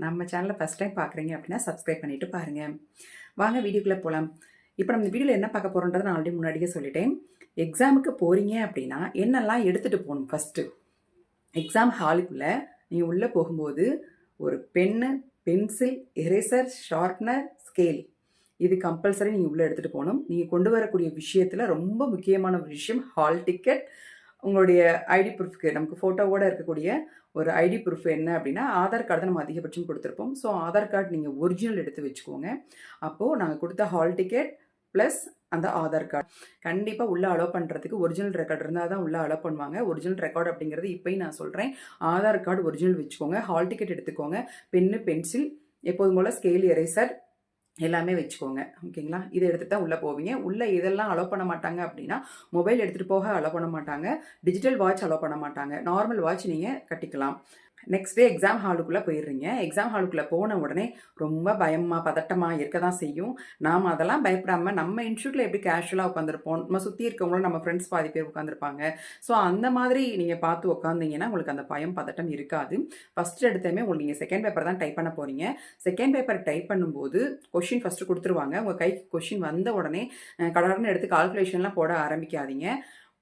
நம்ம சேனலை first time பார்க்குறீங்க அப்படின்னா சப்ஸ்கிரைப் பண்ணிவிட்டு பாருங்கள். வாங்க வீடியோக்குள்ளே போகலாம். இப்போ நம்ம இந்த வீடியோவில் என்ன பார்க்க போகிறோன்றதை நான் ஆல்ரெடி முன்னாடியே சொல்லிட்டேன். எக்ஸாமுக்கு போகிறீங்க அப்படின்னா என்னெல்லாம் எடுத்துகிட்டு போகணும். ஃபஸ்ட்டு எக்ஸாம் ஹாலுக்குள்ளே நீங்கள் உள்ளே போகும்போது ஒரு pen, pencil, eraser, sharpener, scale இது கம்பல்சரி நீங்கள் உள்ளே எடுத்துகிட்டு போகணும். நீங்கள் கொண்டு வரக்கூடிய விஷயத்தில் ரொம்ப முக்கியமான ஒரு விஷயம் ஹால் டிக்கெட், உங்களுடைய ஐடி ப்ரூஃப்க்கு நமக்கு ஃபோட்டோவோடு இருக்கக்கூடிய ஒரு ஐடி ப்ரூஃப் என்ன அப்படின்னா ஆதார் கார்டு தான் நம்ம அதிகபட்சம் கொடுத்துருப்போம். ஸோ ஆதார் கார்டு நீங்கள் ஒரிஜினல் எடுத்து வச்சுக்கோங்க. அப்போது நாங்கள் கொடுத்த ஹால் டிக்கெட் ப்ளஸ் அந்த ஆதார் கார்டு கண்டிப்பாக உள்ளே அலோவ் பண்ணுறதுக்கு ஒரிஜினல் ரெக்கார்டு இருந்தால் தான் உள்ளே அலோவ் பண்ணுவாங்க. ஒரிஜினல் ரெக்கார்டு அப்படிங்கிறது இப்போயும் நான் சொல்கிறேன். ஆதார் கார்டு ஒரிஜினல் வச்சுக்கோங்க, ஹால் டிக்கெட் எடுத்துக்கோங்க, பென்னு, பென்சில், எப்போதும் போல் ஸ்கேல், எரேசர் எல்லாமே வச்சுக்கோங்க. ஓகேங்களா? இதை எடுத்துகிட்டு தான் உள்ளே போவீங்க. உள்ளே இதெல்லாம் அலோவ் பண்ண மாட்டாங்க அப்படின்னா மொபைல் எடுத்துகிட்டு போக அலோவ் பண்ண மாட்டாங்க, டிஜிட்டல் வாட்ச் அலோவ் பண்ண மாட்டாங்க. நார்மல் வாட்ச் நீங்கள் கட்டிக்கலாம். நெக்ஸ்ட் டே எக்ஸாம் ஹாலுக்குள்ளே போயிடுறீங்க. எக்ஸாம் ஹாலுக்குள்ளே போன உடனே ரொம்ப பயமாக பதட்டமாக இருக்க தான் செய்யும். நாம் அதெல்லாம் பயப்படாமல் நம்ம இன்ஸ்டியூட்டில் எப்படி கேஷுவலாக உட்காந்துருப்போம், நம்ம சுற்றி இருக்கவங்களும் நம்ம ஃப்ரெண்ட்ஸ் பாதி பேர் உட்காந்துருப்பாங்க. ஸோ அந்த மாதிரி நீங்கள் பார்த்து உட்காந்திங்கன்னா உங்களுக்கு அந்த பயம் பதட்டம் இருக்காது. ஃபஸ்ட்டு எடுத்தமே உங்களுக்கு நீங்கள் செகண்ட் பேப்பர் தான் டைப் பண்ண போகிறீங்க. செகண்ட் பேப்பர் டைப் பண்ணும்போது கொஷின் ஃபஸ்ட்டு கொடுத்துருவாங்க. உங்கள் கைக்கு கொஷின் வந்த உடனே கடகடன்னு எடுத்து கால்குலேஷன்லாம் போட ஆரம்பிக்காதீங்க.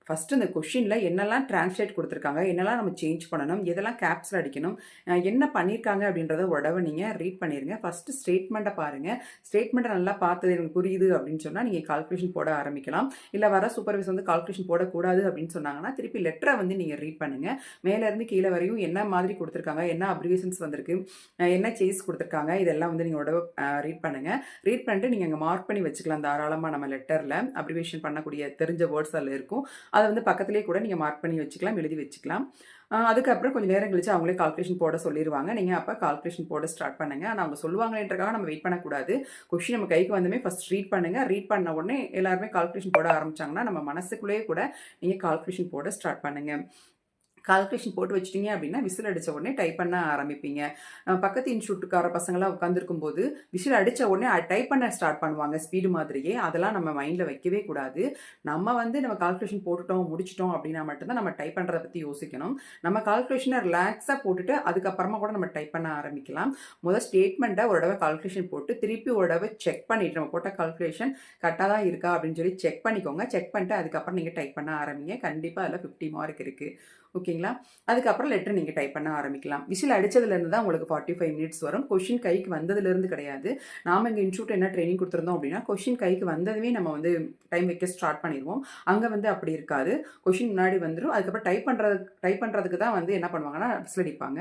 ஃபஸ்ட்டு இந்த கொஷினில் என்னெல்லாம் டிரான்ஸ்லேட் கொடுத்துருக்காங்க, என்னெல்லாம் நம்ம சேஞ்ச் பண்ணணும், எதெல்லாம் கேப்ஸில் அடிக்கணும், என்ன பண்ணியிருக்காங்க அப்படின்றத உடவை நீங்கள் ரீட் பண்ணிடுங்க. ஃபஸ்ட்டு ஸ்டேட்மெண்ட்டை பாருங்கள். ஸ்டேட்மெண்ட்டை நல்லா பார்த்தது எனக்கு புரியுது அப்படின்னு சொன்னால் நீங்கள் கால்குலேஷன் போட ஆரம்பிக்கலாம். இல்லை வர சூப்பர்வைசர் வந்து கால்குலேஷன் போடக்கூடாது அப்படின்னு சொன்னாங்கன்னா திருப்பி லெட்டரை வந்து நீங்கள் ரீட் பண்ணுங்கள். மேலேருந்து கீழே வரையும் என்ன மாதிரி கொடுத்துருக்காங்க, என்ன அப்ரிவேஷன்ஸ் வந்திருக்கு, என்ன சேஸ் கொடுத்துருக்காங்க, இதெல்லாம் வந்து நீங்கள் உடவை ரீட் பண்ணுங்கள். ரீட் பண்ணிட்டு நீங்கள் அங்கே மார்க் பண்ணி வச்சுக்கலாம். தாராளமாக நம்ம லெட்டரில் அப்ரிவேஷன் பண்ணக்கூடிய தெரிஞ்ச வேர்ட்ஸ் அதில் இருக்கும். அதை வந்து பக்கத்துலேயே கூட நீங்கள் மார்க் பண்ணி வச்சுக்கலாம், எழுதி வச்சுக்கலாம். அதுக்கப்புறம் கொஞ்சம் நேரம் கழிச்சு அவங்களே கால்குலேஷன் போட சொல்லிடுவாங்க. நீங்கள் அப்போ கால்குலேஷன் போட ஸ்டார்ட் பண்ணுங்கள். ஆனால் அவங்க சொல்லுவாங்களேன்றக்காக நம்ம வெயிட் பண்ணக்கூடாது. கொஷின் நம்ம கைக்கு வந்துமே ஃபஸ்ட் ரீட் பண்ணுங்கள். ரீட் பண்ண உடனே எல்லாருமே கால்குலேஷன் போட ஆரம்பிச்சாங்கன்னா நம்ம மனசுக்குள்ளேயே கூட நீங்கள் கால்குலேஷன் போட ஸ்டார்ட் பண்ணுங்கள். கால்குலேஷன் போட்டு வச்சிட்டிங்க அப்படின்னா விசில் அடித்த உடனே டைப் பண்ண ஆரம்பிப்பீங்க. பக்கத்து இன்ஸ்டியூட்டுக்கார பசங்களாம் உட்காந்துருக்கும் போது விசில் அடித்த உடனே டைப் பண்ண ஸ்டார்ட் பண்ணுவாங்க ஸ்பீடு மாதிரியே. அதெல்லாம் நம்ம மைண்டில் வைக்கவே கூடாது. நம்ம வந்து நம்ம கால்குலேஷன் போட்டுட்டோம் முடிச்சிட்டோம் அப்படின்னா மட்டும்தான் நம்ம டைப் பண்ணுறதை பற்றி யோசிக்கணும். நம்ம கால்குலேஷனை ரிலாக்ஸாக போட்டுட்டு அதுக்கப்புறமா கூட நம்ம டைப் பண்ண ஆரம்பிக்கலாம். முதல் ஸ்டேட்மெண்ட்டை ஒரு தடவை கால்குலேஷன் போட்டு திருப்பி ஒரு தடவை செக் பண்ணிவிட்டு நம்ம போட்ட கால்குலேஷன் கரெக்டாக தான் இருக்கா அப்படின்னு சொல்லி செக் பண்ணிக்கோங்க. செக் பண்ணிட்டு அதுக்கப்புறம் நீங்கள் டைப் பண்ண ஆரம்பிங்க. கண்டிப்பாக அதில் 50 மார்க் இருக்குது. ஓகேங்களா? அதுக்கப்புறம் லெட்டர் நீங்கள் டைப் பண்ண ஆரம்பிக்கலாம். விசில் அடித்ததுலேருந்து தான் உங்களுக்கு 45 மினிட்ஸ் வரும். கொஷின் கைக்கு வந்ததுலேருந்து கிடையாது. நாம் எங்கள் இன்ஸ்டியூட் என்ன ட்ரைனிங் கொடுத்துருந்தோம் அப்படின்னா கொஷின் கைக்கு வந்ததுமே நம்ம வந்து டைம் வைக்க ஸ்டார்ட் பண்ணிடுவோம். அங்கே வந்து அப்படி இருக்காது. கொஷின் முன்னாடி வந்துடும். அதுக்கப்புறம் டைப் பண்ணுறதுக்கு தான் வந்து என்ன பண்ணுவாங்கன்னா விசில் அடிப்பாங்க.